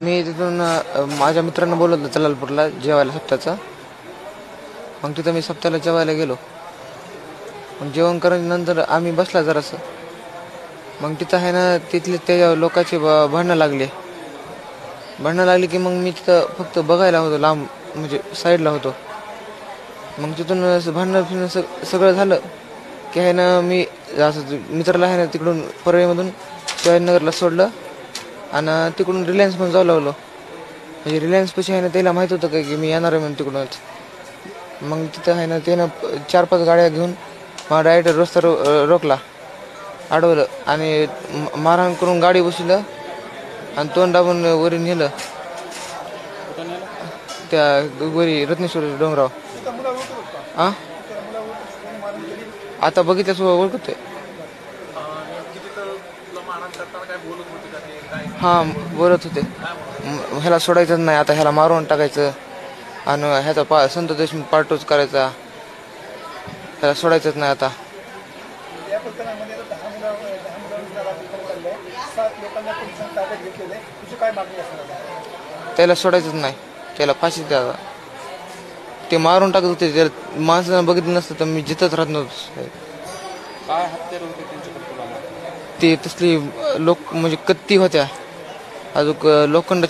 मी तिथून माझ्या मित्रांना बोलवलं जलालपूरला जेवायला सप्त्याचा. मग तिथं मी सप्त्याला जेवायला गेलो. मग जेवण नंतर आम्ही बसला जरासं. मग तिथं आहे ना तिथले त्या लोकांची भांडणं लागली की मग मी तिथं फक्त बघायला होतो, लांब म्हणजे साईडला होतो. मग तिथून भांडणं फिरणं सगळं झालं की आहे ना मी असं मित्राला आहे ना तिकडून परळीमधून शिवाजीनगरला सोडलं आणि तिकडून रिलायन्समध्ये जाऊ लागलो. म्हणजे रिलायन्सपाशी आहे ना त्याला माहीत होतं का की मी येणार आहे म्हणून तिकडूनच. मग तिथं आहे ना त्यानं 4-5 गाड्या घेऊन मला डायरेक्ट रस्ता रोखला, अडवलं आणि मारहाण करून गाडी बसवलं आणि तोंड दाबून वरी नेलं त्या वरी रत्नेश्वर डोंगराव. आता बघितल्यास ओळखतोय. हां, बोलत होते ह्याला सोडायचं नाही, आता ह्याला मारून टाकायचं आणि ह्याचा संतोष देशमुख पार्टोच करायचा, ह्याला सोडायचंच नाही आता. त्याला सोडायचंच नाही, त्याला फाशीच द्यावा. ते मारून टाकत होते, त्याला माणसानं बघितलं नसतं तर मी जिथंच राहत नव्हतो. ते तसली लोक म्हणजे कत्ती होत्या, अजून लोखंड